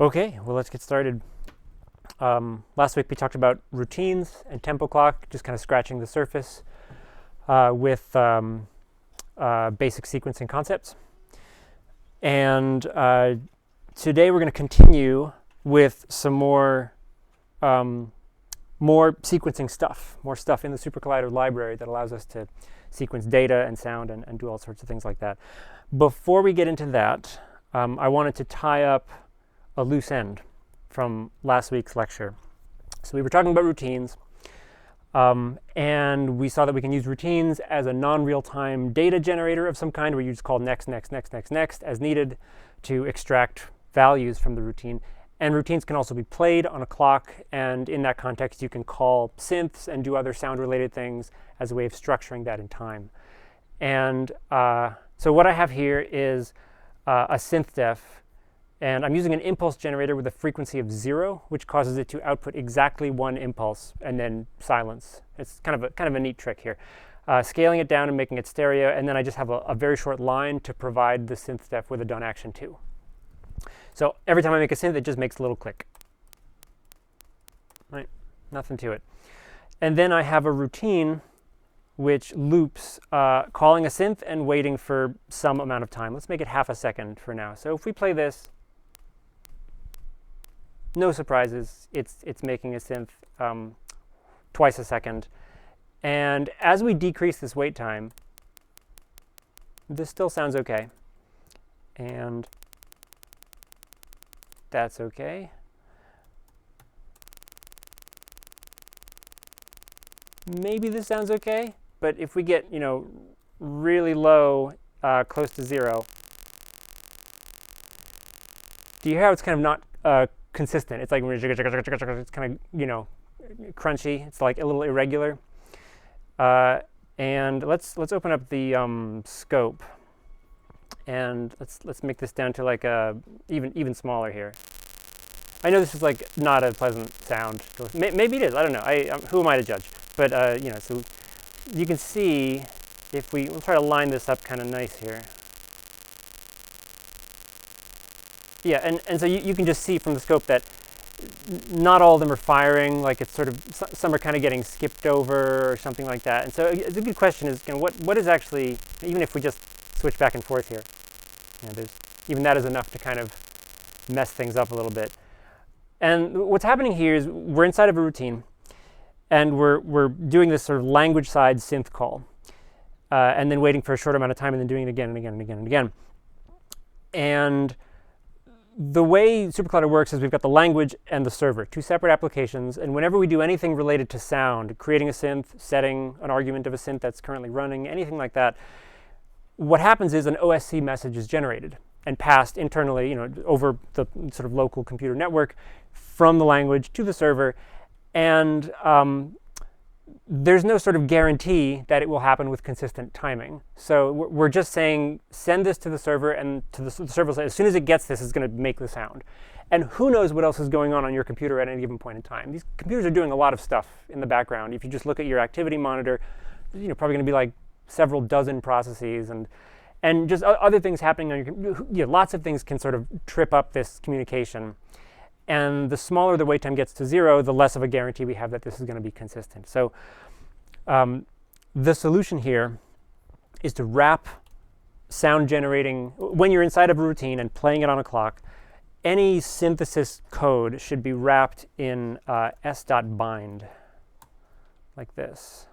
Okay, well, let's get started. Last week we talked about routines and tempo clock, just kind of scratching the surface with basic sequencing concepts. And today we're going to continue with some more sequencing stuff, more stuff in the SuperCollider library that allows us to sequence data and sound and do all sorts of things like that. Before we get into that, I wanted to tie up a loose end from last week's lecture. So we were talking about routines, and we saw that we can use routines as a non-real-time data generator of some kind, where you just call next, next, next, next, next as needed to extract values from the routine. And routines can also be played on a clock, and in that context you can call synths and do other sound-related things as a way of structuring that in time. And so what I have here is a synth def, and I'm using an impulse generator with a frequency of 0, which causes it to output exactly one impulse and then silence. It's kind of a neat trick here. Scaling it down and making it stereo, and then I just have a very short line to provide the synth def with a done action too. So every time I make a synth, it just makes a little click. Right? Nothing to it. And then I have a routine which loops calling a synth and waiting for some amount of time. Let's make it half a second for now. So if we play this, no surprises, it's making a synth twice a second. And as we decrease this wait time, this still sounds okay. And that's okay. Maybe this sounds okay, but if we get, really low, close to 0, do you hear how it's kind of not consistent? It's like it's kind of crunchy. It's like a little irregular. And let's open up the scope, and let's make this down to like even smaller here. I know this is like not a pleasant sound. Maybe it is. I don't know. Who am I to judge? But so you can see if we'll try to line this up kind of nice here. Yeah, and so you can just see from the scope that not all of them are firing. Like it's sort of, some are kind of getting skipped over or something like that. And so it's a good question is, what is actually, even if we just switch back and forth here, even that is enough to kind of mess things up a little bit. And what's happening here is we're inside of a routine, and we're doing this sort of language side synth call, and then waiting for a short amount of time, and then doing it again and again and again and again. And the way SuperCollider works is we've got the language and the server, two separate applications, and whenever we do anything related to sound, creating a synth, setting an argument of a synth that's currently running, anything like that, what happens is an OSC message is generated and passed internally, over the sort of local computer network from the language to the server, and there's no sort of guarantee that it will happen with consistent timing. So we're just saying, send this to the server, and the server will say, as soon as it gets this, it's going to make the sound. And who knows what else is going on your computer at any given point in time. These computers are doing a lot of stuff in the background. If you just look at your activity monitor, probably going to be like several dozen processes and just other things happening on your computer. Lots of things can sort of trip up this communication. And the smaller the wait time gets to 0, the less of a guarantee we have that this is going to be consistent. So the solution here is to wrap sound generating, when you're inside of a routine and playing it on a clock, any synthesis code should be wrapped in s.bind, like this.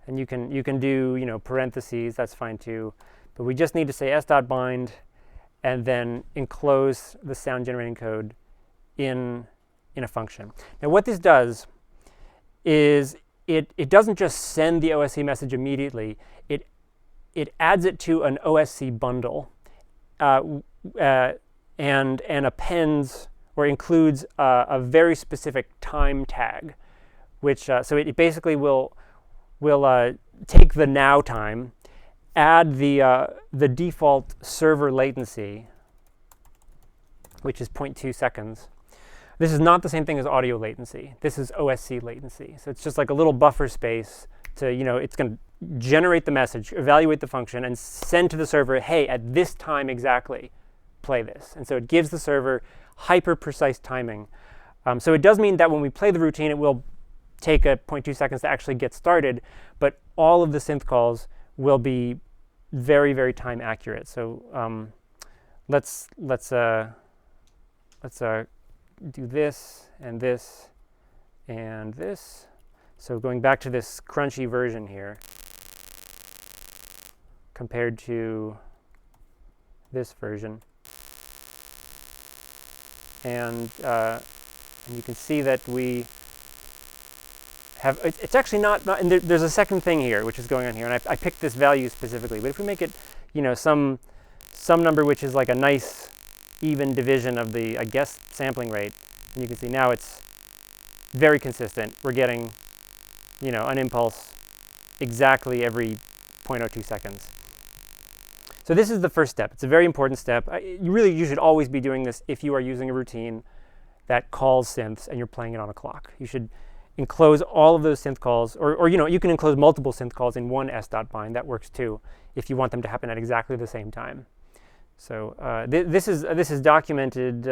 And you can do parentheses, that's fine too. But we just need to say s.bind and then enclose the sound generating code in a function. Now what this does is it doesn't just send the OSC message immediately. It adds it to an OSC bundle and appends or includes a very specific time tag, which so it basically will take the now time, add the default server latency, which is 0.2 seconds. This is not the same thing as audio latency. This is OSC latency. So it's just like a little buffer space to, it's going to generate the message, evaluate the function, and send to the server, hey, at this time exactly, play this. And so it gives the server hyper-precise timing. So it does mean that when we play the routine, it will take a 0.2 seconds to actually get started, but all of the synth calls will be very, very time accurate. So let's do this and this and this. So going back to this crunchy version here, compared to this version, and you can see that we have, it's actually not and there's a second thing here which is going on here, and I picked this value specifically, but if we make it, you know, some number which is like a nice even division of the, I guess, sampling rate, and you can see now it's very consistent. We're getting, you know, an impulse exactly every 0.02 seconds. So this is the first step. It's a very important step. You should always be doing this if you are using a routine that calls synths and you're playing it on a clock. You should enclose all of those synth calls, or you know, you can enclose multiple synth calls in one s.bind. That works too, if you want them to happen at exactly the same time. So this is documented.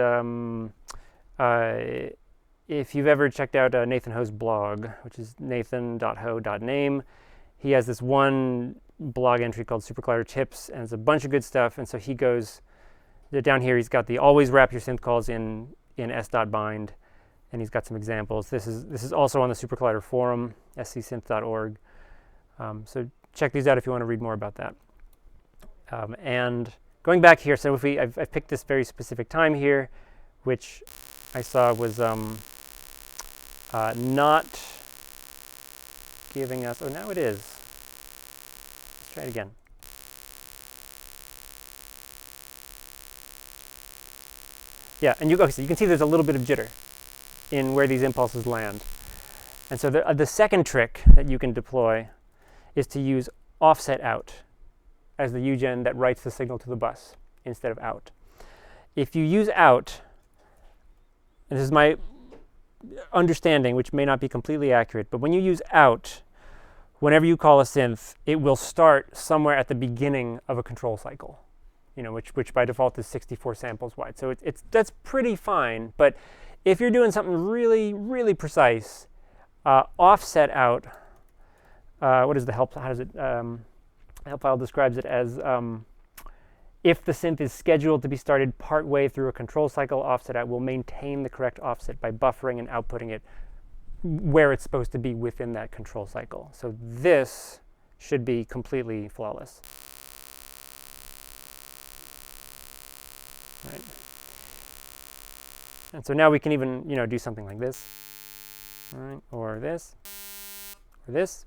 If you've ever checked out Nathan Ho's blog, which is nathan.ho.name, he has this one blog entry called SuperCollider Tips, and it's a bunch of good stuff. And so he goes down here. He's got the always wrap your synth calls in s.bind, and he's got some examples. This is also on the SuperCollider forum, scsynth.org. So check these out if you want to read more about that. And going back here, so if I've picked this very specific time here, which I saw was not giving us, oh, now it is. Let's try it again. Yeah, and so you can see there's a little bit of jitter in where these impulses land. And so the second trick that you can deploy is to use OffsetOut as the UGen that writes the signal to the bus instead of out. If you use out, and this is my understanding, which may not be completely accurate, but when you use out, whenever you call a synth, it will start somewhere at the beginning of a control cycle, you know, which by default is 64 samples wide. So that's pretty fine. But if you're doing something really, really precise, OffsetOut, what is the help? How does it? Help file describes it as if the synth is scheduled to be started partway through a control cycle, OffsetOut will maintain the correct offset by buffering and outputting it where it's supposed to be within that control cycle. So this should be completely flawless. Right. And so now we can even, you know, do something like this, right? Or this, or this.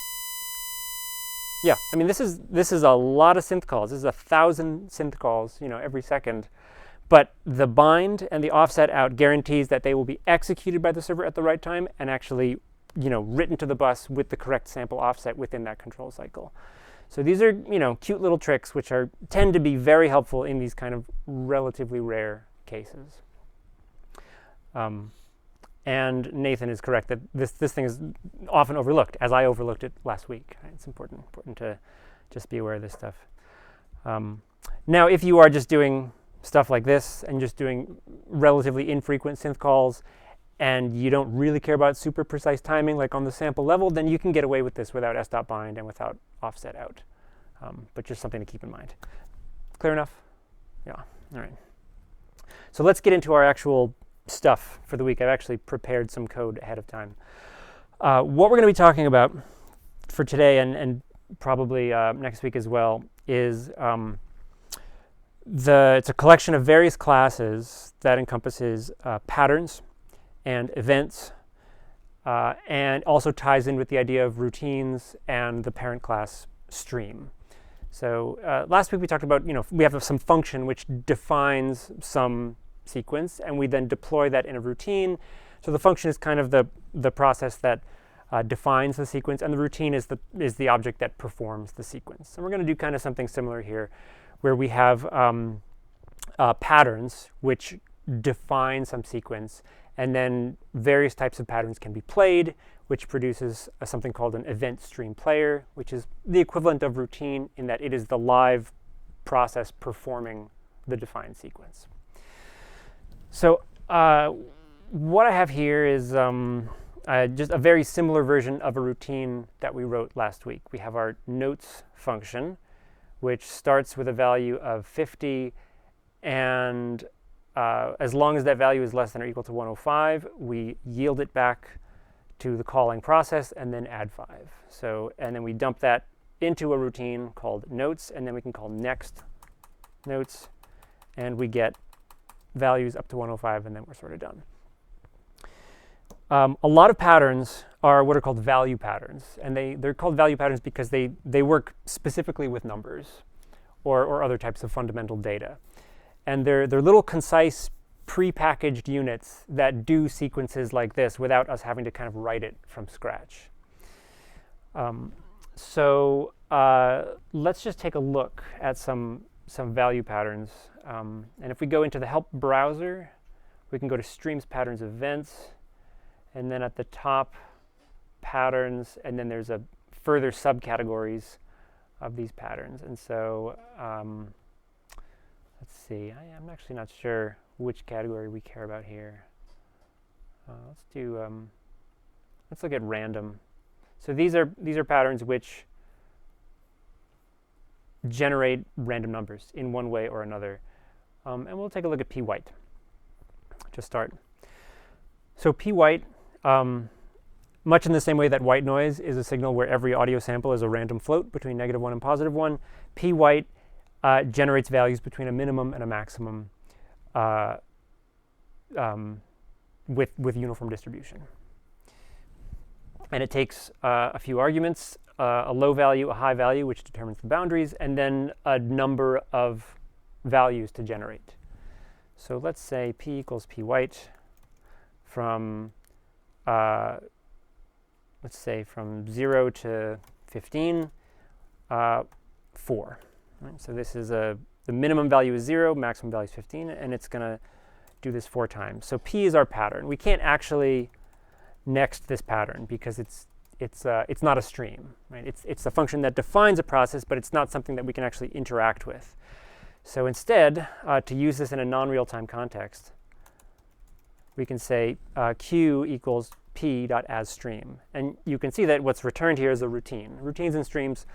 Yeah, I mean, this is a lot of synth calls. This is 1,000 synth calls, you know, every second. But the bind and the OffsetOut guarantees that they will be executed by the server at the right time and actually, you know, written to the bus with the correct sample offset within that control cycle. So these are, you know, cute little tricks which tend to be very helpful in these kind of relatively rare cases. And Nathan is correct that this thing is often overlooked, as I overlooked it last week. Right? It's important to just be aware of this stuff. Now, if you are just doing stuff like this and just doing relatively infrequent synth calls, and you don't really care about super precise timing, like on the sample level, then you can get away with this without s.bind and without OffsetOut. But just something to keep in mind. Clear enough? Yeah. All right. So let's get into our actual stuff for the week. I've actually prepared some code ahead of time. What we're going to be talking about for today and probably next week as well is it's a collection of various classes that encompasses patterns and events, and also ties in with the idea of routines and the parent class stream. So last week we talked about, you know, we have some function which defines some sequence, and we then deploy that in a routine. So the function is kind of the process that defines the sequence, and the routine is the object that performs the sequence. And we're going to do kind of something similar here, where we have patterns which define some sequence, and then various types of patterns can be played, which produces something called an EventStreamPlayer, which is the equivalent of routine in that it is the live process performing the defined sequence. So what I have here is just a very similar version of a routine that we wrote last week. We have our notes function, which starts with a value of 50, and as long as that value is less than or equal to 105, we yield it back to the calling process and then add 5. So, and then we dump that into a routine called notes, and then we can call next notes, and we get values up to 105, and then we're sort of done. A lot of patterns are what are called value patterns, and they're called value patterns because they work specifically with numbers or other types of fundamental data. And they're little concise pre-packaged units that do sequences like this without us having to kind of write it from scratch. So let's just take a look at some value patterns. And if we go into the help browser, we can go to streams, patterns, events, and then at the top, patterns, and then there's a further subcategories of these patterns. And so let's see, I'm actually not sure which category we care about here. Let's look at random. So these are patterns which generate random numbers in one way or another. And we'll take a look at p-white to start. So p-white, much in the same way that white noise is a signal where every audio sample is a random float between -1 and +1, p-white generates values between a minimum and a maximum with uniform distribution. And it takes a few arguments, a low value, a high value, which determines the boundaries, and then a number of values to generate. So let's say p equals p-white from, let's say from 0 to 15, 4. Right? So this is the minimum value is 0, maximum value is 15, and it's going to do this 4 times. So p is our pattern. We can't actually next this pattern because it's not a stream. Right? It's a function that defines a process, but it's not something that we can actually interact with. So instead, to use this in a non-real-time context, we can say q equals p.asStream. And you can see that what's returned here is a routine. Routines and streams,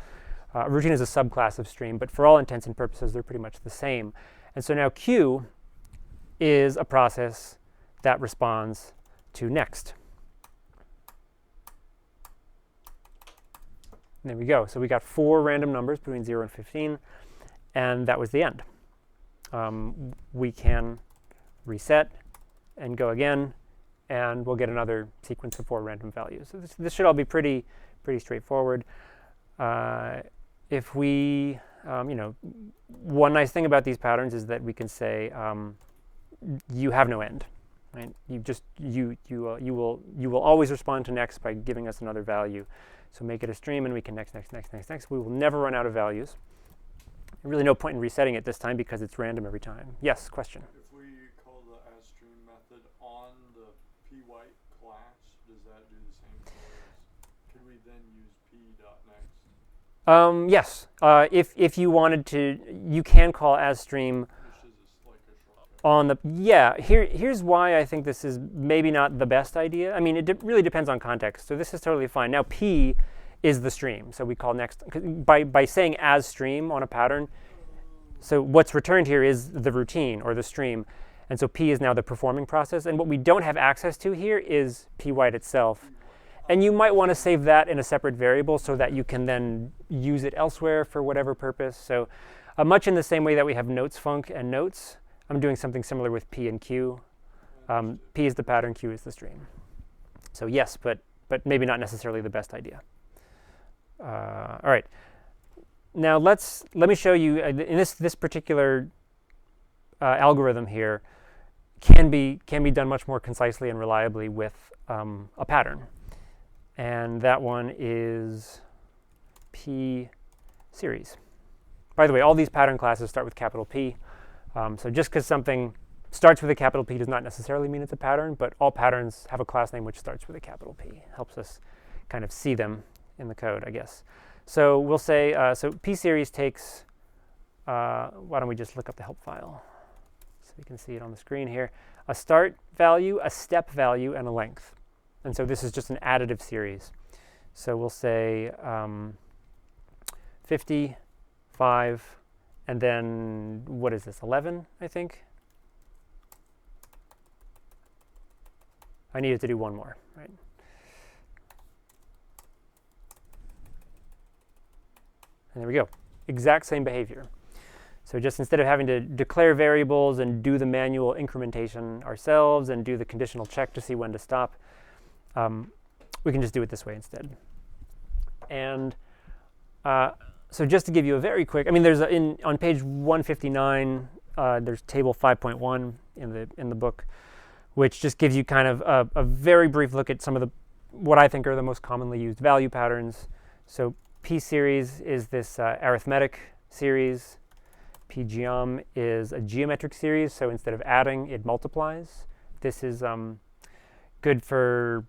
a routine is a subclass of stream, but for all intents and purposes, they're pretty much the same. And so now q is a process that responds to next. And there we go. So we got 4 random numbers between 0 and 15, and that was the end. We can reset and go again, and we'll get another sequence of 4 random values. So this should all be pretty straightforward. If we, one nice thing about these patterns is that we can say you have no end, right? You will always respond to next by giving us another value. So make it a stream, and we can next. We will never run out of values. Really no point in resetting it this time because it's random every time. Yes, question? If we call the asStream method on the p-white class, does that do the same thing? Could we then use p.next? Yes. If you wanted to, you can call asStream on the, here's why I think this is maybe not the best idea. I mean, it really depends on context. So this is totally fine. Now p is the stream. So we call next, by saying asStream on a pattern, so what's returned here is the routine or the stream. And so p is now the performing process. And what we don't have access to here is p-white itself. And you might want to save that in a separate variable so that you can then use it elsewhere for whatever purpose. So much in the same way that we have notes func and notes, I'm doing something similar with p and q. P is the pattern, q is the stream. So yes, but maybe not necessarily the best idea. All right. Now let me show you in this particular algorithm here can be done much more concisely and reliably with a pattern, and that one is p series. By the way, all these pattern classes start with capital P. So just because something starts with a capital P does not necessarily mean it's a pattern, but all patterns have a class name which starts with a capital P. Helps us kind of see them in the code, I guess. So we'll say, so p series takes why don't we just look up the help file so we can see it on the screen here. A start value, a step value, and a length. And so this is just an additive series. So we'll say 50, 5, and then what is this, 11, I think? I needed to do one more, right? And there we go. Exact same behavior. So just instead of having to declare variables and do the manual incrementation ourselves and do the conditional check to see when to stop, we can just do it this way instead. And so just to give you a very quick, I mean, there's on page 159, there's table 5.1 in the book, which just gives you kind of a very brief look at some of what I think are the most commonly used value patterns. So P series is this arithmetic series. Pgeom is a geometric series, so instead of adding, it multiplies. This is good for,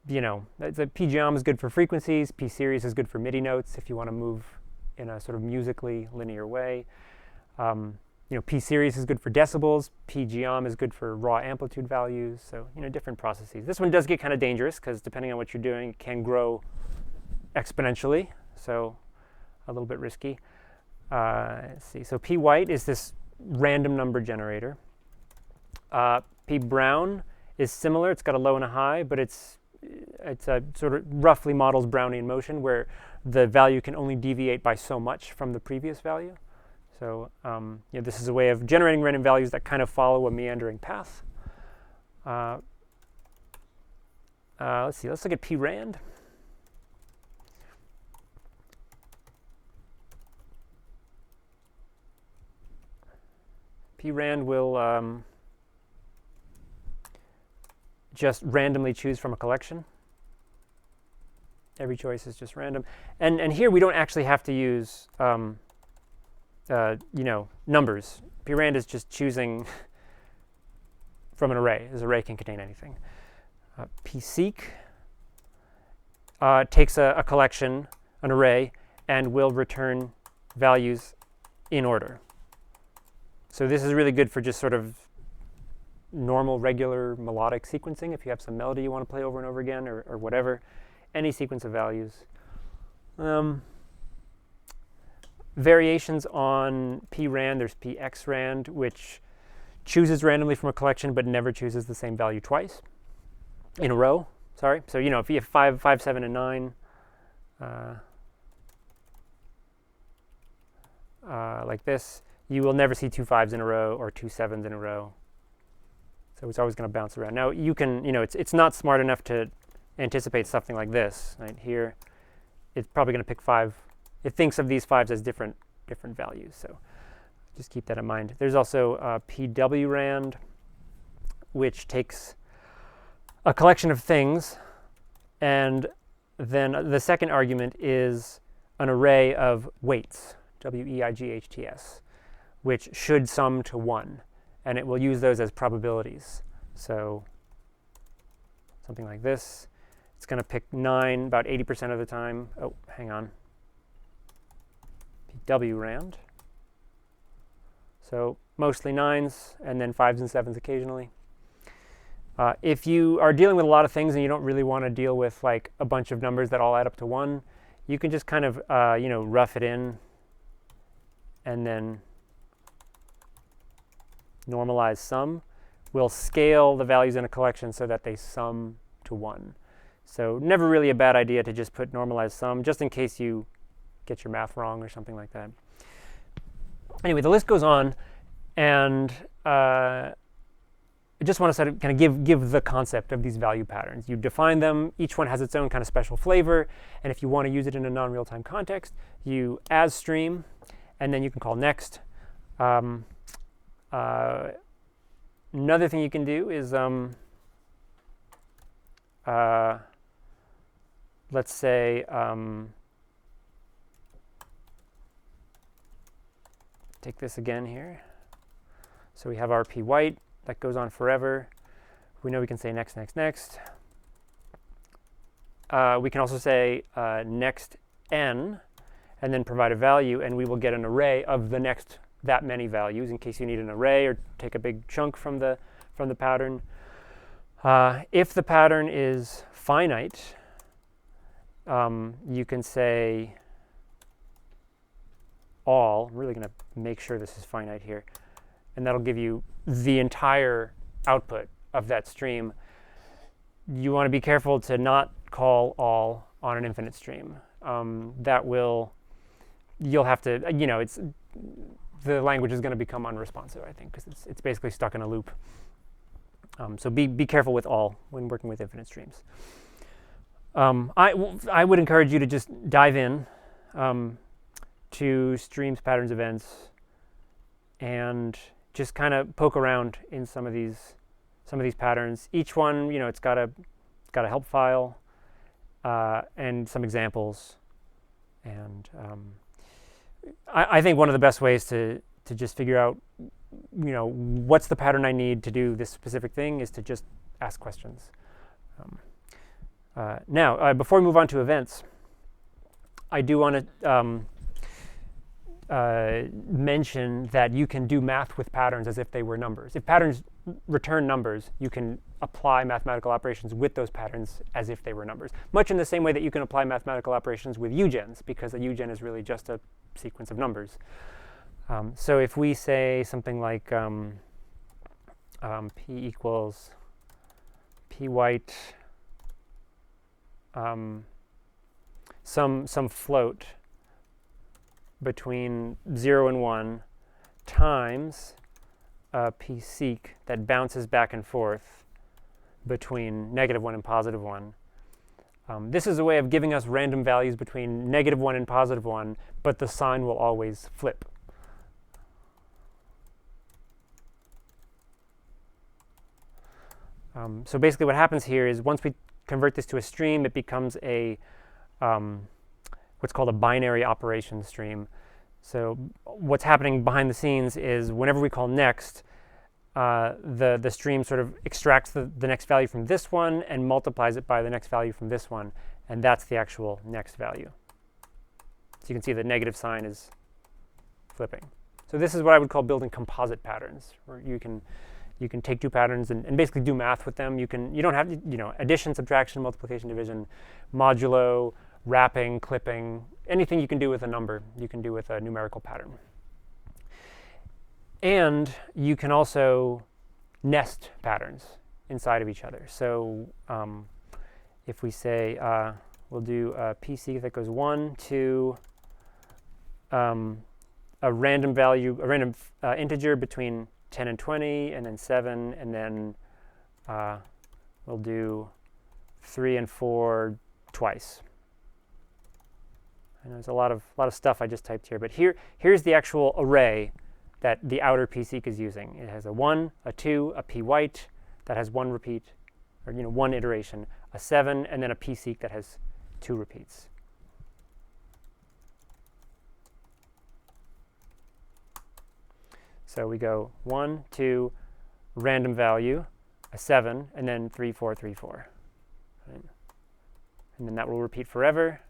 the Pgeom is good for frequencies. P series is good for MIDI notes if you want to move in a sort of musically linear way. P series is good for decibels. Pgeom is good for raw amplitude values. So, different processes. This one does get kind of dangerous because depending on what you're doing, it can grow exponentially. So, a little bit risky. Let's see. So P white is this random number generator. P brown is similar. It's got a low and a high, but it's a sort of roughly models Brownian motion where the value can only deviate by so much from the previous value. So this is a way of generating random values that kind of follow a meandering path. Let's see. Let's look at P rand. Prand will just randomly choose from a collection. Every choice is just random. And here we don't actually have to use numbers. Prand is just choosing from an array. This array can contain anything. Pseek takes a collection, an array, and will return values in order. So this is really good for just sort of normal, regular melodic sequencing. If you have some melody you want to play over and over again or whatever, any sequence of values. Variations on prand, there's pxrand, which chooses randomly from a collection but never chooses the same value twice in a row. Sorry. So, if you have 5, 5, 7, and 9, like this, you will never see 2 5s in a row or 2 7s in a row. So it's always going to bounce around. Now you can, it's not smart enough to anticipate something like this. Right here, it's probably going to pick 5. It thinks of these 5s as different values. So just keep that in mind. There's also pwrand, which takes a collection of things, and then the second argument is an array of weights, weights, which should sum to 1, and it will use those as probabilities. So something like this. It's going to pick 9 about 80% of the time. Oh, hang on. pwrand. So mostly 9s, and then 5s and 7s occasionally. If you are dealing with a lot of things and you don't really want to deal with like a bunch of numbers that all add up to 1, you can just kind of rough it in and then normalize sum. We'll scale the values in a collection so that they sum to 1. So never really a bad idea to just put normalized sum, just in case you get your math wrong or something like that. Anyway, the list goes on, and I just want to sort of kind of give the concept of these value patterns. You define them. Each one has its own kind of special flavor, and if you want to use it in a non-real-time context, you as stream, and then you can call next. Another thing you can do is, let's say, take this again here. So we have our p white that goes on forever. We know we can say next, next, next. We can also say next n, and then provide a value, and we will get an array of the next that many values in case you need an array or take a big chunk from the pattern. If the pattern is finite, you can say all. I'm really going to make sure this is finite here, and that'll give you the entire output of that stream. You want to be careful to not call all on an infinite stream. You'll have to, the language is going to become unresponsive, I think, because it's basically stuck in a loop. So be careful with all when working with infinite streams. I would encourage you to just dive in to streams, patterns, events, and just kind of poke around in some of these patterns. Each one, it's got a help file and some examples. And I think one of the best ways to just figure out, what's the pattern I need to do this specific thing is to just ask questions. Now, before we move on to events, I do want to mention that you can do math with patterns as if they were numbers. If patterns return numbers, you can apply mathematical operations with those patterns as if they were numbers, much in the same way that you can apply mathematical operations with UGens, because a UGen is really just a sequence of numbers. So if we say something like p equals p white some float between 0 and 1 times p seek that bounces back and forth between -1 and +1. This is a way of giving us random values between -1 and +1, but the sign will always flip. So basically what happens here is once we convert this to a stream, it becomes a what's called a binary operation stream. So what's happening behind the scenes is whenever we call next, the stream sort of extracts the next value from this one and multiplies it by the next value from this one, and that's the actual next value. So you can see the negative sign is flipping. So this is what I would call building composite patterns, where you can take two patterns and basically do math with them. You don't have addition, subtraction, multiplication, division, modulo, wrapping, clipping, anything you can do with a number, you can do with a numerical pattern. And you can also nest patterns inside of each other. So if we say we'll do a PC that goes 1 to a random value, a random integer between 10 and 20, and then 7, and then we'll do 3 and 4 twice. I know there's a lot of stuff I just typed here, but here's the actual array that the outer p-seek is using. It has a 1, a 2, a p white that has 1 repeat, or one iteration, a 7, and then a p-seek that has 2 repeats. So we go 1, 2, random value, a 7, and then 3, 4, 3, 4. Right? And then that will repeat forever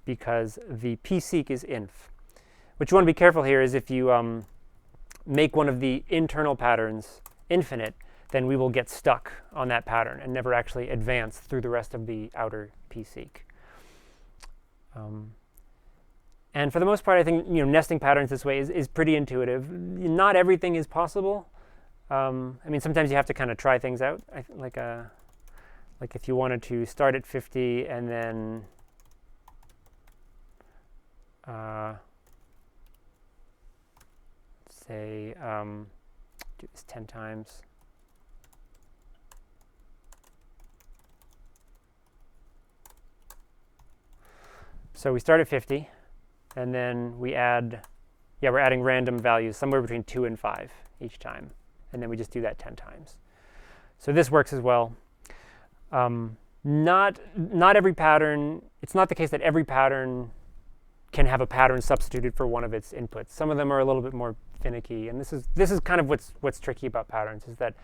because the p-seek is inf. What you want to be careful here is if you make one of the internal patterns infinite, then we will get stuck on that pattern and never actually advance through the rest of the outer p-seek. And for the most part, I think nesting patterns this way is pretty intuitive. Not everything is possible. I mean, sometimes you have to kind of try things out. Like if you wanted to start at 50 and then say do this 10 times. So we start at 50. And then we add, we're adding random values somewhere between 2 and 5 each time. And then we just do that 10 times. So this works as well. Not every pattern, it's not the case that every pattern can have a pattern substituted for one of its inputs. Some of them are a little bit more finicky. And this is kind of what's tricky about patterns, is that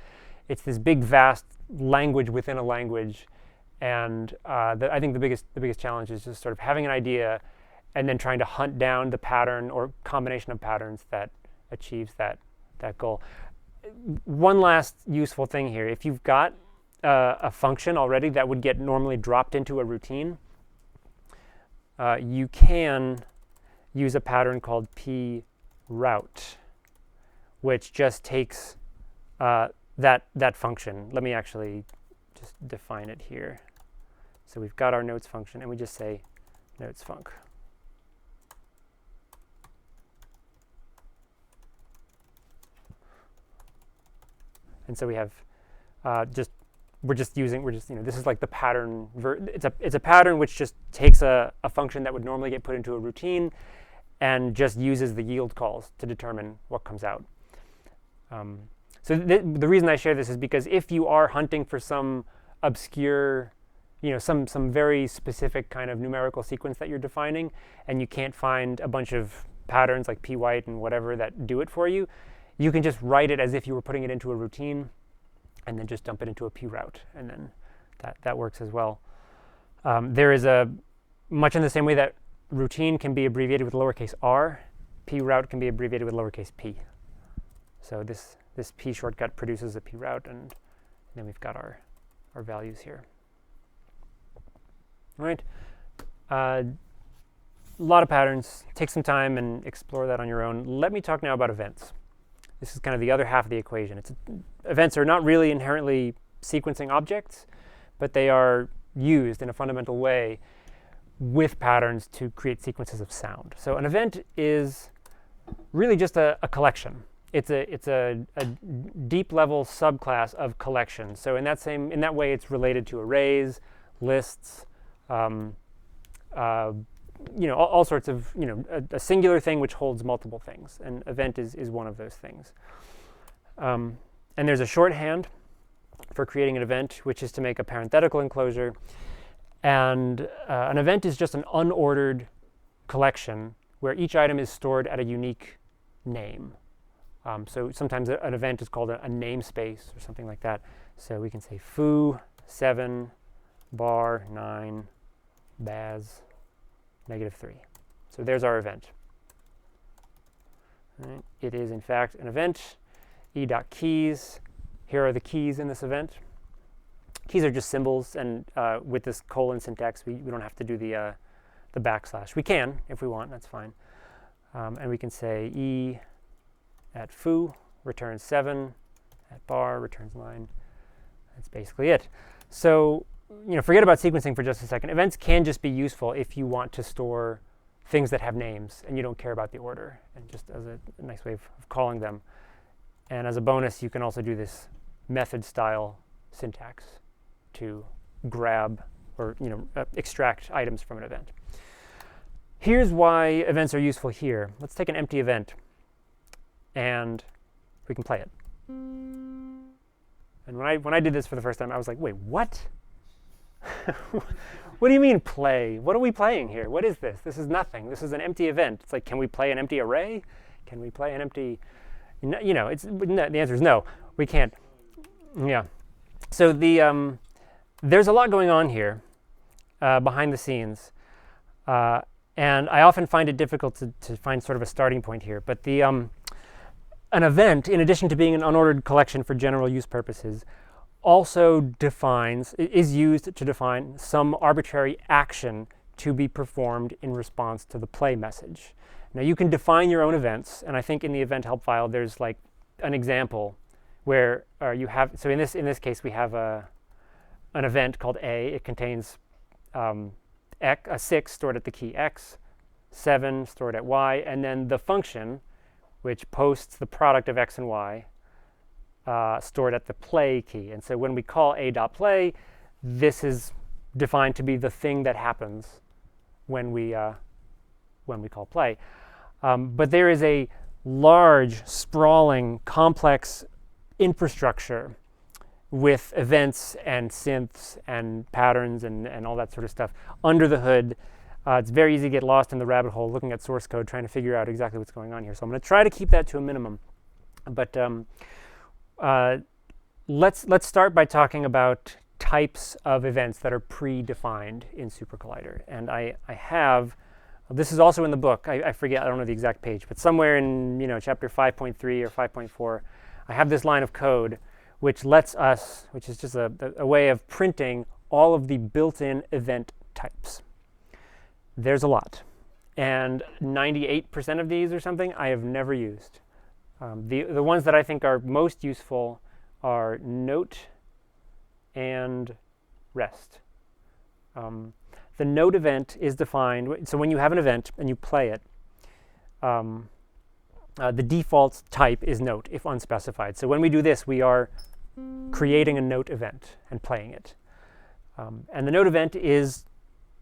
it's this big, vast language within a language. And I think the biggest challenge is just sort of having an idea and then trying to hunt down the pattern or combination of patterns that achieves that goal. One last useful thing here: if you've got a function already that would get normally dropped into a routine, you can use a pattern called proute, which just takes that function. Let me actually just define it here. So we've got our notes function, and we just say notes func. And so we have this is like the pattern. It's a pattern which just takes a function that would normally get put into a routine and just uses the yield calls to determine what comes out. So the reason I share this is because if you are hunting for some obscure, some very specific kind of numerical sequence that you're defining, and you can't find a bunch of patterns like Pwhite and whatever that do it for you, you can just write it as if you were putting it into a routine, and then just dump it into a proute, and then that works as well. There is much in the same way that routine can be abbreviated with lowercase r, proute can be abbreviated with lowercase p. So this p shortcut produces a proute, and then we've got our values here. All right. A lot of patterns. Take some time and explore that on your own. Let me talk now about events. This is kind of the other half of the equation. Events are not really inherently sequencing objects, but they are used in a fundamental way with patterns to create sequences of sound. So an event is really just a collection. It's a deep level subclass of collections. So in that way, it's related to arrays, lists, all sorts of, a singular thing which holds multiple things. An event is one of those things. And there's a shorthand for creating an event, which is to make a parenthetical enclosure. And an event is just an unordered collection where each item is stored at a unique name. So sometimes an event is called a namespace or something like that. So we can say foo 7 bar 9 baz -3. So there's our event. Right. It is, in fact, an event. E.keys. Here are the keys in this event. Keys are just symbols, and with this colon syntax, we don't have to do the backslash. We can, if we want, that's fine. And we can say E at foo returns 7, at bar returns 9. That's basically it. So, forget about sequencing for just a second. Events can just be useful if you want to store things that have names and you don't care about the order, and just as a nice way of calling them. And as a bonus, you can also do this method style syntax to grab or extract items from an event. Here's why events are useful here. Let's take an empty event and we can play it. And when I did this for the first time, I was like, wait, what? What do you mean play? What are we playing here? What is this? This is nothing. This is an empty event. It's like, can we play an empty array? Can we play an empty, the answer is no, we can't. Yeah. So there's a lot going on here behind the scenes. And I often find it difficult to find sort of a starting point here. But an event, in addition to being an unordered collection for general use purposes, also is used to define some arbitrary action to be performed in response to the play message. Now you can define your own events, and I think in the event help file there's like an example where you have, so in this case we have an event called A. It contains a 6 stored at the key X, 7 stored at Y, and then the function which posts the product of X and Y stored at the play key. And so when we call a.play, this is defined to be the thing that happens when we call play. But there is a large, sprawling, complex infrastructure with events and synths and patterns and all that sort of stuff under the hood. It's very easy to get lost in the rabbit hole looking at source code, trying to figure out exactly what's going on here. So I'm going to try to keep that to a minimum. But let's start by talking about types of events that are predefined in SuperCollider. And I have This is also in the book. I forget, I don't know the exact page, but somewhere in chapter 5.3 or 5.4, I have this line of code which lets us, which is just a way of printing all of the built-in event types. There's a lot. And 98% of these or something I have never used. The ones that I think are most useful are note and rest. The note event is defined, so when you have an event and you play it, the default type is note if unspecified. So when we do this, we are creating a note event and playing it. And the note event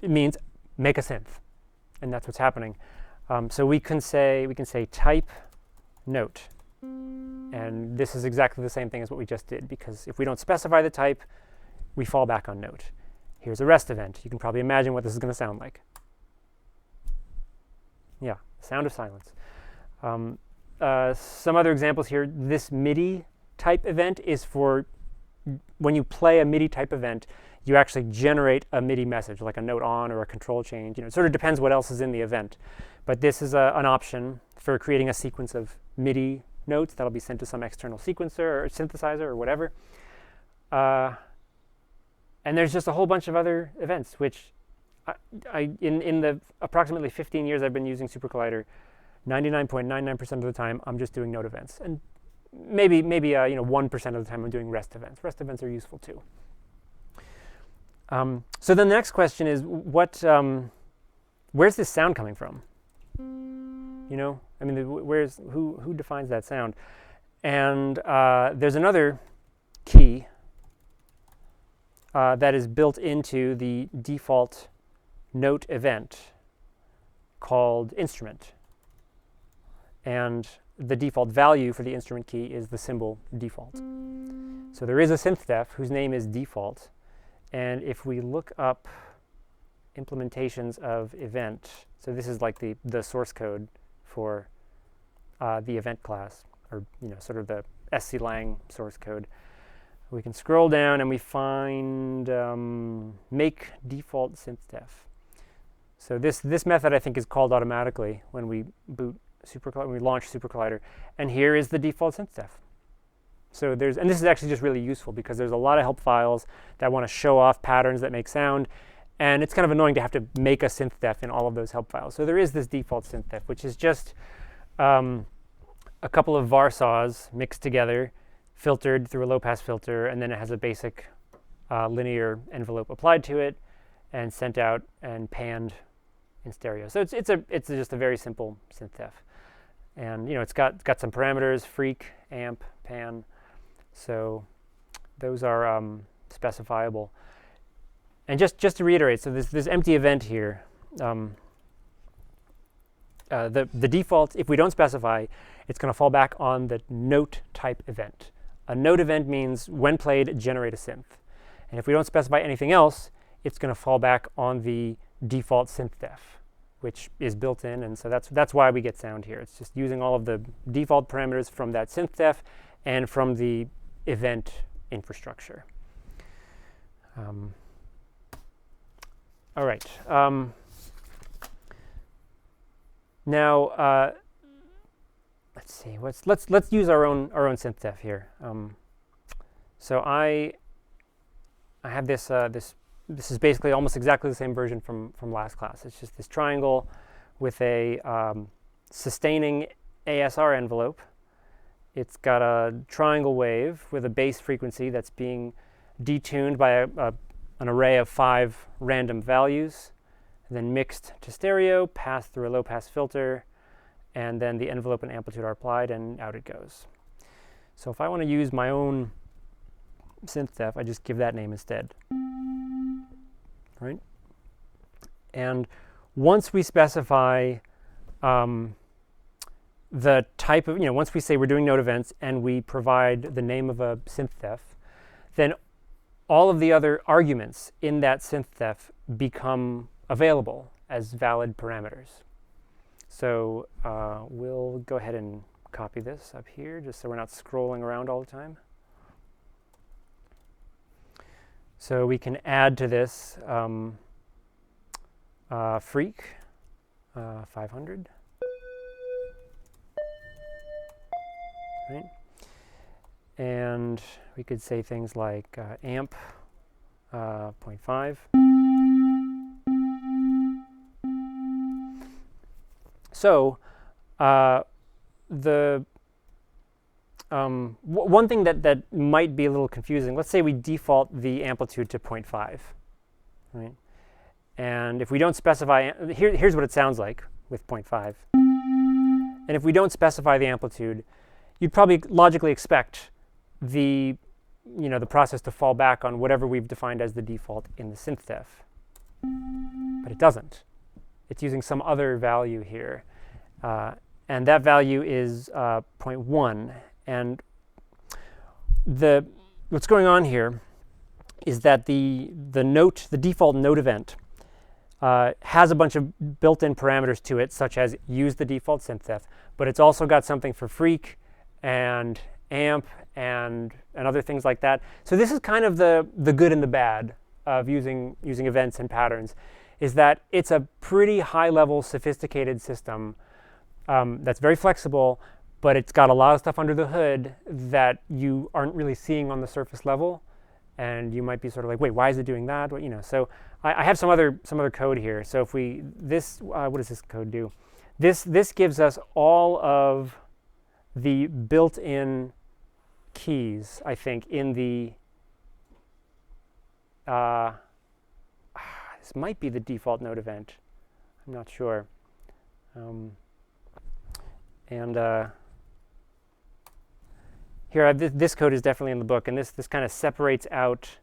means make a synth, and that's what's happening. So we can say type note, and this is exactly the same thing as what we just did, because if we don't specify the type, we fall back on note. Here's a rest event. You can probably imagine what this is going to sound like. Yeah, sound of silence. Some other examples here. This MIDI type event is for when you play a MIDI type event, you actually generate a MIDI message, like a note on or a control change. It sort of depends what else is in the event. But this is an option for creating a sequence of MIDI notes that'll be sent to some external sequencer or synthesizer or whatever. And there's just a whole bunch of other events, which in the approximately 15 years I've been using SuperCollider, 99.99% of the time I'm just doing note events, and maybe 1% of the time I'm doing rest events. Rest events are useful too. So then the next question is, where's this sound coming from? I mean, who defines that sound? And there's another key that is built into the default note event called instrument. And the default value for the instrument key is the symbol default. So there is a synths whose name is default. And if we look up implementations of event, so this is like the source code for the event class, or sort of the sclang source code. We can scroll down and we find make default synths. So this method I think is called automatically when we boot when we launch SuperCollider, and here is the default synths. So and this is actually just really useful because there's a lot of help files that want to show off patterns that make sound, and it's kind of annoying to have to make a synths in all of those help files. So there is this default synths, which is just a couple of var saws mixed together, filtered through a low-pass filter, and then it has a basic linear envelope applied to it and sent out and panned in stereo. So it's just a very simple synths. And it's got some parameters: freak, amp, pan. So those are specifiable. And just to reiterate, so this empty event here, the default, if we don't specify, it's going to fall back on the note type event. A note event means when played, generate a synth. And if we don't specify anything else, it's going to fall back on the default synths, which is built in. And so that's why we get sound here. It's just using all of the default parameters from that synths and from the event infrastructure. All right. Now let's see. Let's use our own synths here. So I have this. This is basically almost exactly the same version from last class. It's just this triangle with a sustaining ASR envelope. It's got a triangle wave with a base frequency that's being detuned by an array of 5 random values, and then mixed to stereo, passed through a low-pass filter, and then the envelope and amplitude are applied, and out it goes. So if I want to use my own synths, I just give that name instead. Right? And once we specify the type of, once we say we're doing note events and we provide the name of a synths, then all of the other arguments in that synths become available as valid parameters. So we'll go ahead and copy this up here just so we're not scrolling around all the time. So we can add to this freak, 500. Right? And we could say things like amp 0.5. So one thing that might be a little confusing, let's say we default the amplitude to 0.5, right? And if we don't specify, here's what it sounds like with 0.5. And if we don't specify the amplitude, you'd probably logically expect the process to fall back on whatever we've defined as the default in the synths. But it doesn't. It's using some other value here. And that value is 0.1. And what's going on here is that the default note event has a bunch of built-in parameters to it, such as use the default synths, but it's also got something for freq and amp and other things like that. So this is kind of the good and the bad of using events and patterns, is that it's a pretty high-level, sophisticated system that's very flexible, but it's got a lot of stuff under the hood that you aren't really seeing on the surface level, and you might be sort of like, wait, why is it doing that? Well, so I have some other code here. So if what does this code do? This gives us all of the built-in keys, I think, in the this might be the default node event. I'm not sure. Here, this code is definitely in the book, and this kind of separates out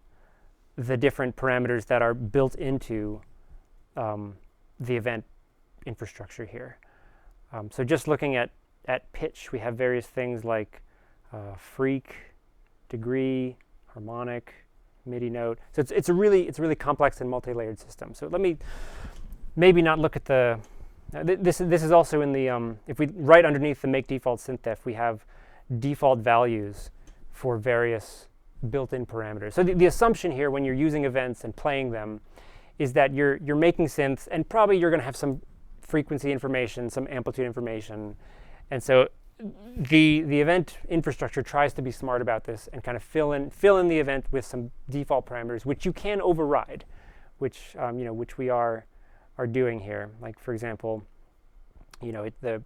the different parameters that are built into the event infrastructure here. So just looking at pitch, we have various things like freq, degree, harmonic, MIDI note. So it's a really complex and multi-layered system. So let me maybe not look at the. This is also in the if we right underneath the make default synths, we have default values for various built-in parameters. So the assumption here when you're using events and playing them is that you're making synths, and probably you're going to have some frequency information, some amplitude information. And so the event infrastructure tries to be smart about this and kind of fill in the event with some default parameters, which you can override, which we are doing here. Like, for example, the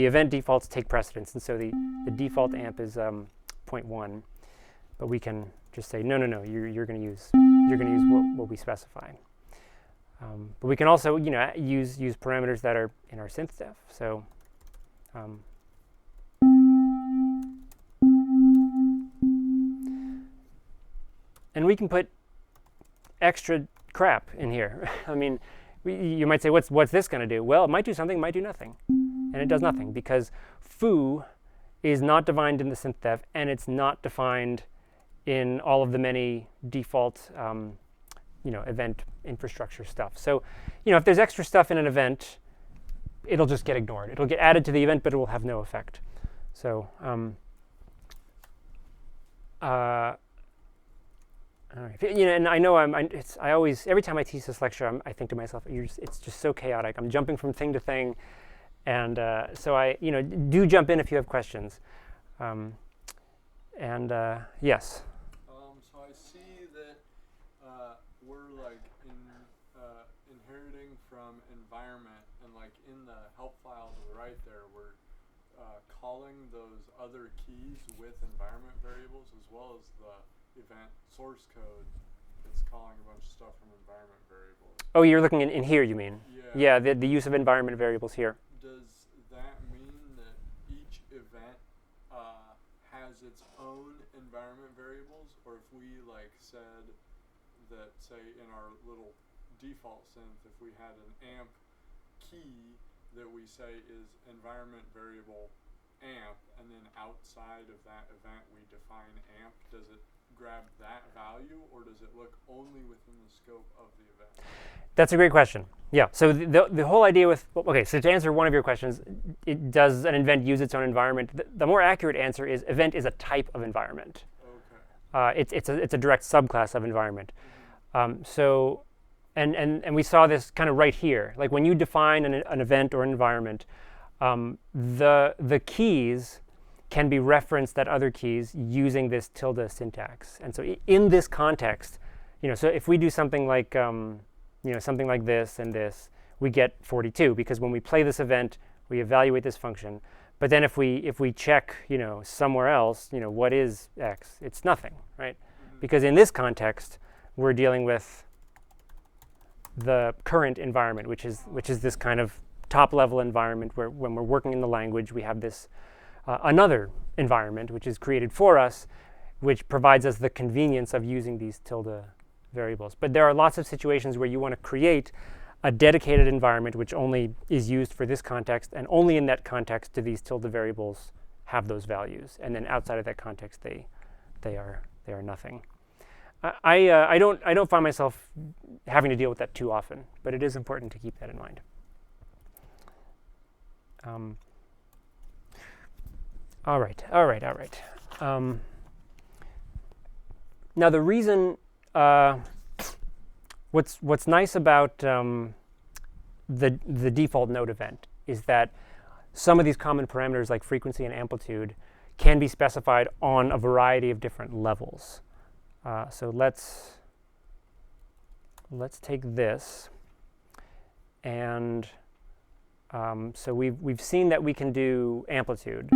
event defaults take precedence, and so the default amp is 0.1, but we can just say no, you're going to use what we specify. But we can also use parameters that are in our synths. So and we can put extra crap in here. I mean, you might say, what's this going to do? Well, it might do something, it might do nothing. And it does nothing, because foo is not defined in the synths, and it's not defined in all of the many default event infrastructure stuff. So if there's extra stuff in an event, it'll just get ignored. It'll get added to the event, but it will have no effect. So all right. And I know I always, every time I teach this lecture, I think to myself, it's just so chaotic. I'm jumping from thing to thing, and so I do jump in if you have questions. Yes. So I see that we're like inheriting from environment, and like in the help file to the right there, we're calling those other keys with environment variables, as well as the event source code that's calling a bunch of stuff from environment variables. Oh, you're looking in here, you mean? Yeah. Yeah, the use of environment variables here. Does that mean that each event has its own environment variables? Or if we said that, say, in our little default synth, if we had an amp key that we say is environment variable amp, and then outside of that event we define amp, does it grab that value, or does it look only within the scope of the event? That's a great question. Yeah. So the whole idea with, okay, so to answer one of your questions, does an event use its own environment? The more accurate answer is event is a type of environment. Okay. It's a direct subclass of environment. Mm-hmm. So And we saw this kind of right here. Like when you define an event or an environment, the keys can be referenced at other keys using this tilde syntax. And so in this context, so if we do something like something like this and this, we get 42 because when we play this event, we evaluate this function. But then if we check somewhere else, what is x? It's nothing, right? Because in this context, we're dealing with the current environment, which is this kind of top-level environment where when we're working in the language, we have this another environment which is created for us, which provides us the convenience of using these tilde variables. But there are lots of situations where you want to create a dedicated environment which only is used for this context, and only in that context do these tilde variables have those values. And then outside of that context, they are nothing. I don't find myself having to deal with that too often, but it is important to keep that in mind. All right. Now the reason, what's nice about the default node event is that some of these common parameters like frequency and amplitude can be specified on a variety of different levels. So let's take this, and so we've seen that we can do amplitude,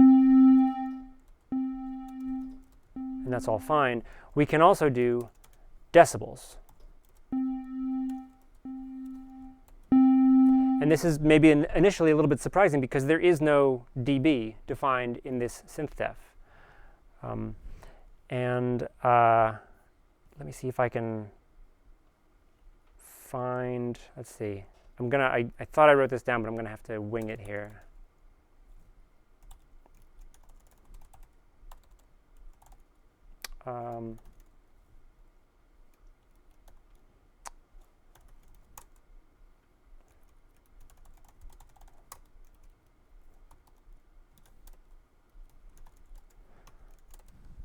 and that's all fine. We can also do decibels, and this is maybe initially a little bit surprising because there is no dB defined in this synths. Let me see if I can find, let's see. I thought I wrote this down, but I'm gonna have to wing it here.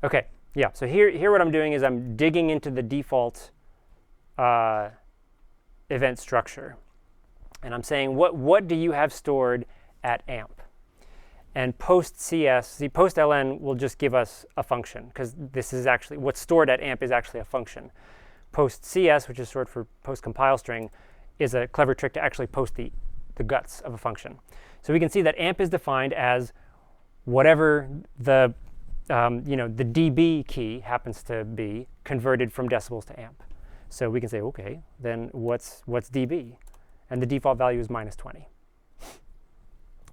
Okay, yeah, so here what I'm doing is I'm digging into the default event structure. And I'm saying, what do you have stored at amp? And post ln will just give us a function, because this is actually, what's stored at amp is actually a function. Post cs, which is short for post compile string, is a clever trick to actually post the guts of a function. So we can see that amp is defined as whatever the the dB key happens to be converted from decibels to amp. So we can say, okay, then what's dB? And the default value is -20.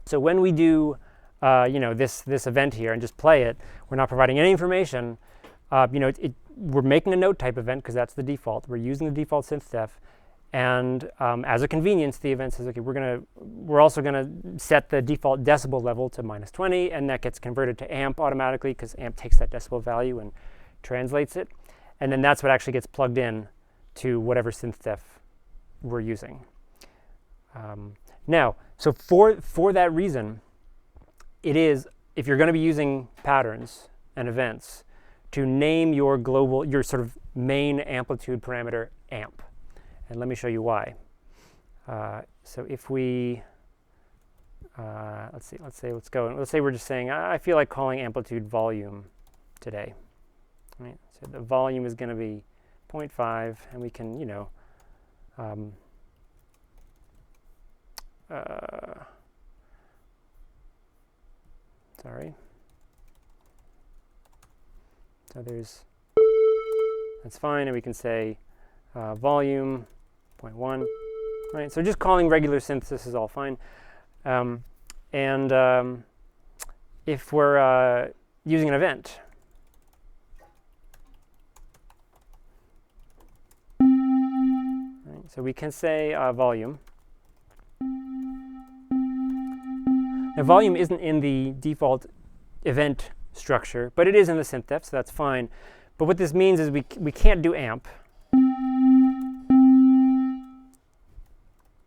So when we do this event here and just play it, we're not providing any information. We're making a node type event because that's the default. We're using the default synths, and as a convenience, the event says, okay, we're also gonna set the default decibel level to -20, and that gets converted to amp automatically because amp takes that decibel value and translates it, and then that's what actually gets plugged in to whatever synths we're using. Now, so for that reason, it is, if you're going to be using patterns and events, to name your sort of main amplitude parameter amp. And let me show you why. So if we, let's say we're just saying, I feel like calling amplitude volume today. Right? So the volume is going to be 0.5, and we can, sorry. So that's fine, and we can say volume 0.1, right? So just calling regular synthesis is all fine. If we're using an event, right? So we can say volume. Now, volume isn't in the default event structure, but it is in the synths, so that's fine. But what this means is we can't do amp.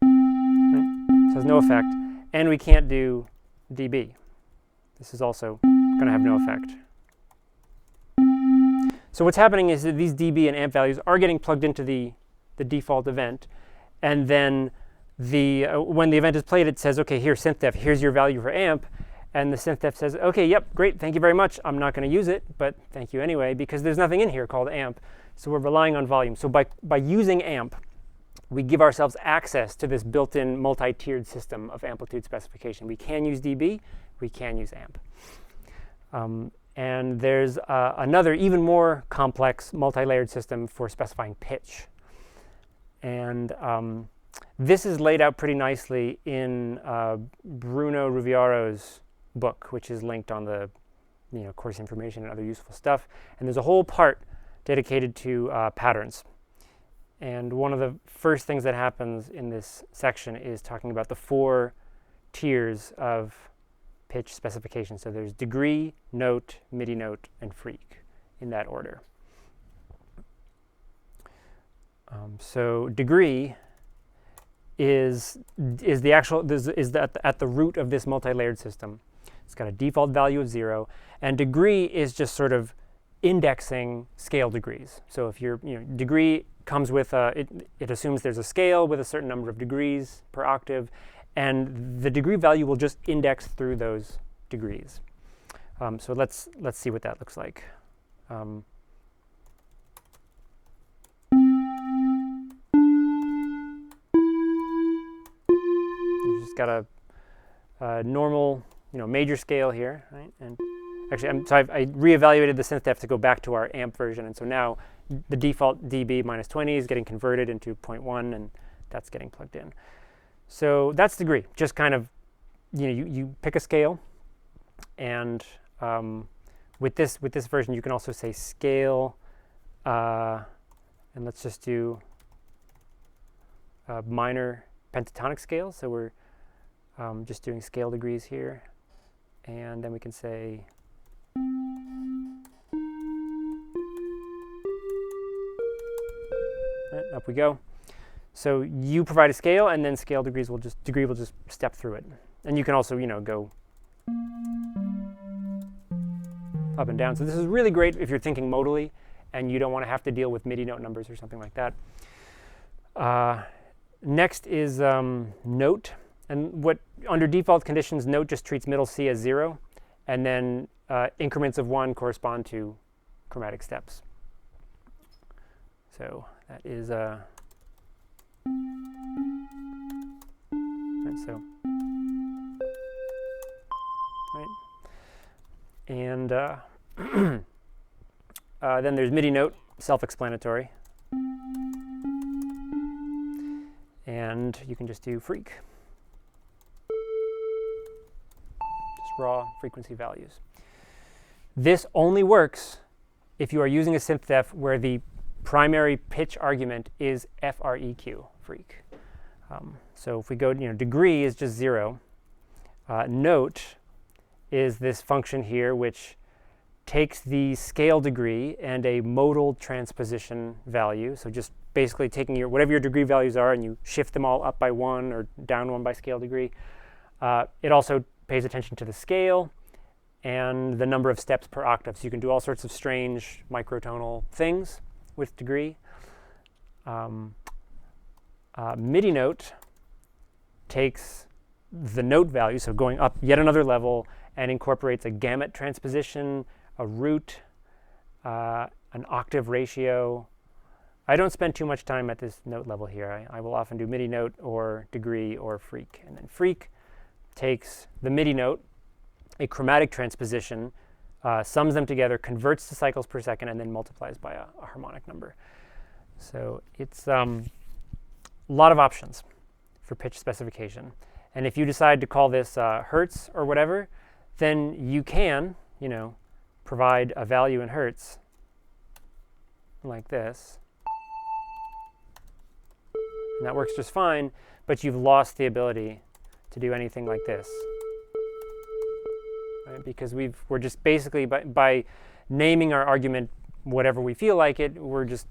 Right? So there's no effect. And we can't do dB. This is also going to have no effect. So what's happening is that these dB and amp values are getting plugged into the default event, and then when the event is played, it says, okay, here, synthDef, here's your value for amp. And the synthDef says, okay, yep, great, thank you very much. I'm not going to use it, but thank you anyway, because there's nothing in here called amp. So we're relying on volume. So by using amp, we give ourselves access to this built-in multi-tiered system of amplitude specification. We can use dB, we can use amp. And there's another even more complex multi-layered system for specifying pitch. And this is laid out pretty nicely in Bruno Ruviaro's book, which is linked on the course information and other useful stuff. And there's a whole part dedicated to patterns. And one of the first things that happens in this section is talking about the 4 tiers of pitch specification. So there's degree, note, MIDI note, and freak in that order. So degree is at the root of this multi-layered system. It's got a default value of 0, and degree is just sort of indexing scale degrees. So if your degree comes with it assumes there's a scale with a certain number of degrees per octave, and the degree value will just index through those degrees. So let's see what that looks like. You've just got a normal, major scale here, right? And actually, so I reevaluated the synthDef to go back to our amp version, and so now the default dB minus 20 is getting converted into 0.1, and that's getting plugged in. So that's degree. Just kind of, you pick a scale, and with this version, you can also say scale, and let's just do minor pentatonic scale. So we're just doing scale degrees here, and then we can say right, up we go. So you provide a scale, and then scale degree will just step through it. And you can also go up and down. So this is really great if you're thinking modally and you don't want to have to deal with MIDI note numbers or something like that. Next is note. And under default conditions, note just treats middle C as 0, and then increments of 1 correspond to chromatic steps. So that is right, so right, and then there's MIDI note, self-explanatory, and you can just do freak. Raw frequency values. This only works if you are using a synthDef where the primary pitch argument is FREQ, freak. So if we go, degree is just 0. Note is this function here which takes the scale degree and a modal transposition value. So just basically taking whatever your degree values are, and you shift them all up by 1 or down 1 by scale degree. It also pays attention to the scale and the number of steps per octave. So you can do all sorts of strange microtonal things with degree. MIDI note takes the note value, so going up yet another level, and incorporates a gamut transposition, a root, an octave ratio. I don't spend too much time at this note level here. I will often do MIDI note or degree or freak. And then freak takes the MIDI note, a chromatic transposition, sums them together, converts to cycles per second, and then multiplies by a harmonic number. So it's a lot of options for pitch specification. And if you decide to call this hertz or whatever, then you can, provide a value in hertz like this. And that works just fine, but you've lost the ability to do anything like this, right? Because we're just basically, by naming our argument whatever we feel like it, we're just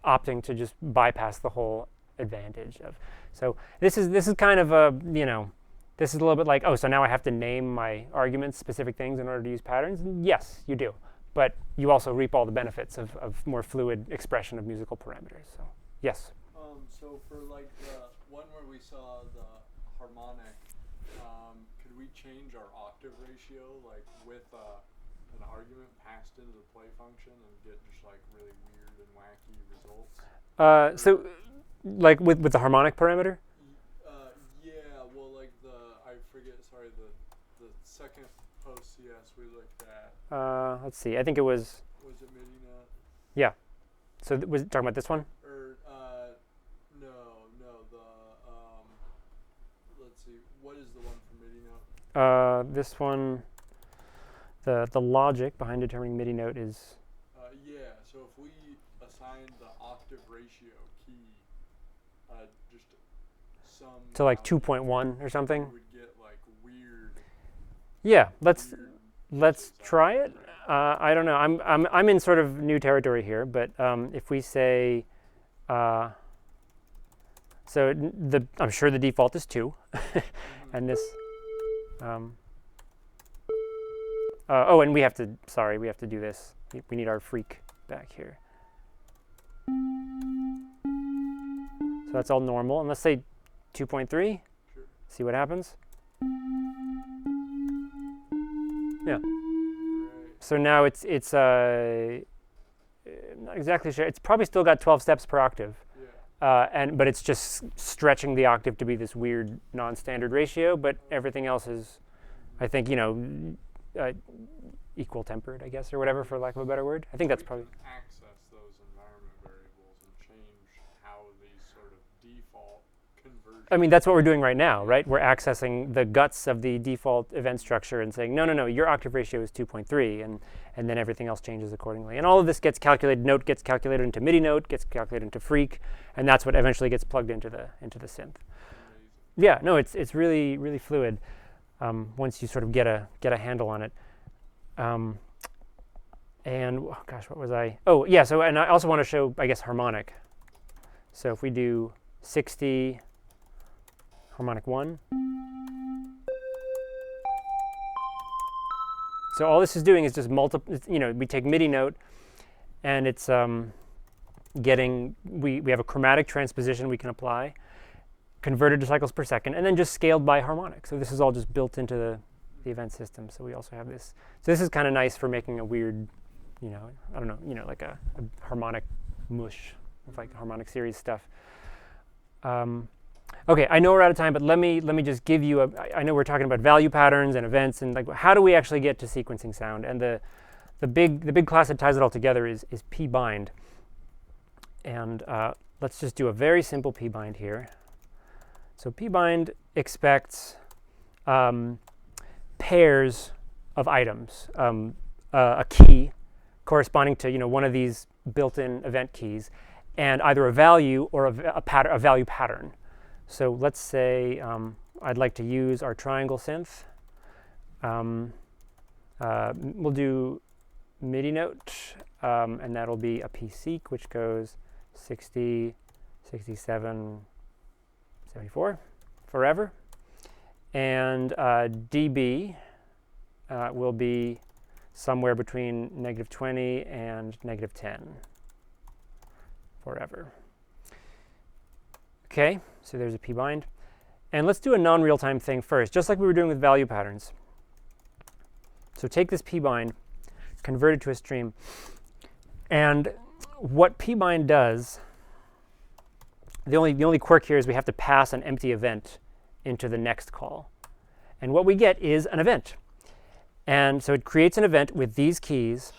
opting to just bypass the whole advantage of. So this is kind of a, this is a little bit like, oh, so now I have to name my arguments specific things in order to use patterns? Yes, you do. But you also reap all the benefits of more fluid expression of musical parameters. So yes? So for like the one where we saw the harmonic, could we change our octave ratio like with an argument passed into the play function and get just like really weird and wacky results? So, like with the harmonic parameter? Yeah, well, like I forget, sorry, the second post CS we looked at. Let's see. I think it was. Was it MIDI note? Yeah. So was it talking about this one? Or no, the let's see, what is the one for MIDI note? This one. The logic behind determining MIDI note is. Yeah. So if we assign the octave ratio key, just some To like 2.1 or something. we would get like weird. Yeah. Let's Let's try it. I don't know. I'm in sort of new territory here, but if we say, so I'm sure the default is 2, and this. Oh, and we have to. Sorry, we have to do this. We need our freak back here. So that's all normal. And let's say 2.3. Sure. See what happens. Yeah. Right. So now it's I'm not exactly sure. It's probably still got 12 steps per octave, Yeah. but it's just stretching the octave to be this weird non-standard ratio. But everything else is, I think, equal tempered, I guess, or whatever, for lack of a better word. I think that's probably. We can access those environment variables and change how these sort of default conversions. I mean, that's what we're doing right now, right? We're accessing the guts of the default event structure and saying, no, your octave ratio is 2.3, and then everything else changes accordingly. And all of this gets calculated. Note gets calculated into MIDI note, gets calculated into freak, and that's what eventually gets plugged into the synth. Amazing. Yeah, no, it's really, really fluid once you sort of get a handle on it. And oh gosh, what was I? Oh yeah, so and I also want to show, I guess, harmonic. So if we do 60 harmonic 1. So all this is doing is just we take MIDI note, and it's getting, we have a chromatic transposition we can apply, converted to cycles per second, and then just scaled by harmonic. So this is all just built into the event system. So we also have this. So this is kind of nice for making a weird, I don't know, like a harmonic mush with like harmonic series stuff. Okay, I know we're out of time, but let me just give you I know we're talking about value patterns and events, and like how do we actually get to sequencing sound? And the big class that ties it all together is Pbind. And let's just do a very simple Pbind here. So Pbind expects pairs of items, a key corresponding to one of these built-in event keys, and either a value or a value pattern. So let's say I'd like to use our triangle synth. We'll do MIDI note, and that'll be a P-seq, which goes 60, 67, 74, forever. And dB will be somewhere between -20 and -10, forever. Okay, so there's a Pbind. And let's do a non-real-time thing first, just like we were doing with value patterns. So take this Pbind, convert it to a stream, and what Pbind does, the only quirk here is we have to pass an empty event into the next call. And what we get is an event. And so it creates an event with these keys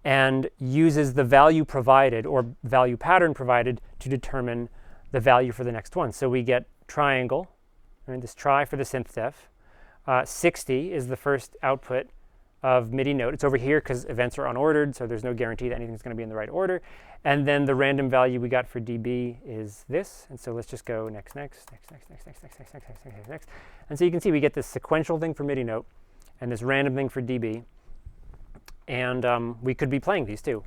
and uses the value provided or value pattern provided to determine the value for the next one. So we get triangle, right, this try for the synth def. 60 is the first output of MIDI note. It's over here because events are unordered, so there's no guarantee that anything's going to be in the right order. And then the random value we got for dB is this. And so let's just go next. And so you can see we get this sequential thing for MIDI note and this random thing for dB. And we could be playing these too.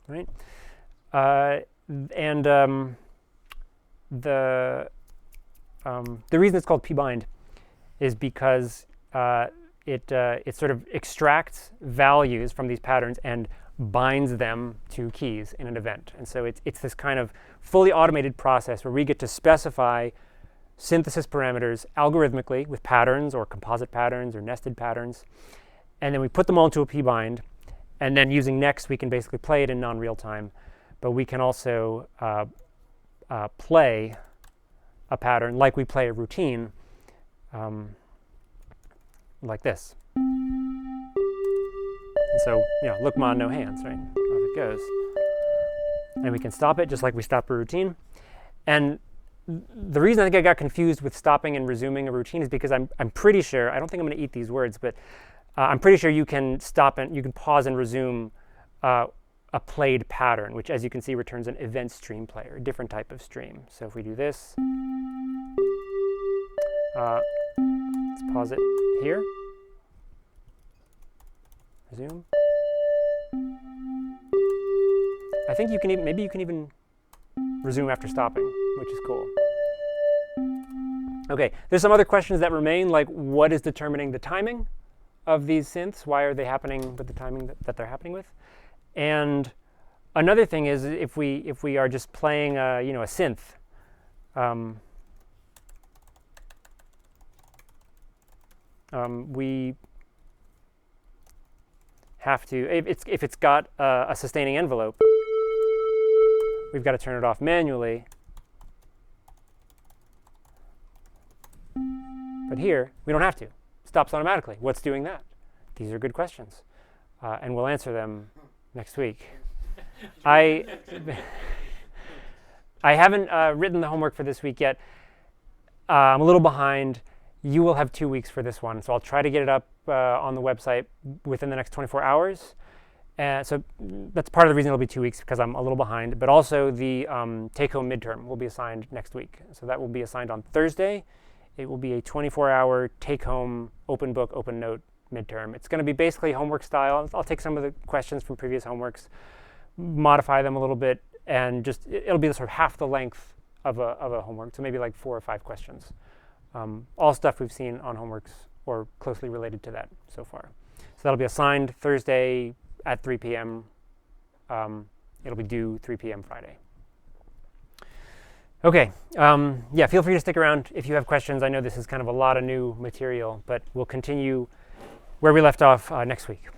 Right? The reason it's called Pbind is because it sort of extracts values from these patterns and binds them to keys in an event. And so it's this kind of fully automated process where we get to specify synthesis parameters algorithmically with patterns or composite patterns or nested patterns. And then we put them all into a pbind. And then using next, we can basically play it in non-real time. But we can also play a pattern like we play a routine, like this. And so, look ma, no hands, right? Off it goes. And we can stop it just like we stop a routine. And the reason I think I got confused with stopping and resuming a routine is because I'm pretty sure, I don't think I'm going to eat these words, but I'm pretty sure you can stop and you can pause and resume a played pattern, which as you can see returns an EventStreamPlayer, a different type of stream. So if we do this, let's pause it here. Resume. I think you can even, maybe you can even resume after stopping, which is cool. Okay, there's some other questions that remain, like what is determining the timing of these synths? Why are they happening with the timing that they're happening with? And another thing is if we are just playing a synth, we have to, if it's got a sustaining envelope, we've got to turn it off manually. But here, we don't have to. Stops automatically. What's doing that? These are good questions. And we'll answer them next week. I haven't written the homework for this week yet. I'm a little behind. You will have 2 weeks for this one. So I'll try to get it up on the website within the next 24 hours. So that's part of the reason it'll be 2 weeks, because I'm a little behind. But also the take-home midterm will be assigned next week. So that will be assigned on Thursday. It will be a 24-hour take-home open book, open note midterm. It's going to be basically homework style. I'll take some of the questions from previous homeworks, modify them a little bit, and just it'll be sort of half the length of a homework, so maybe like 4 or 5 questions. All stuff we've seen on homeworks or closely related to that so far. So that'll be assigned Thursday at 3 p.m. It'll be due 3 p.m. Friday. Okay, yeah, feel free to stick around if you have questions. I know this is kind of a lot of new material, but we'll continue where we left off next week.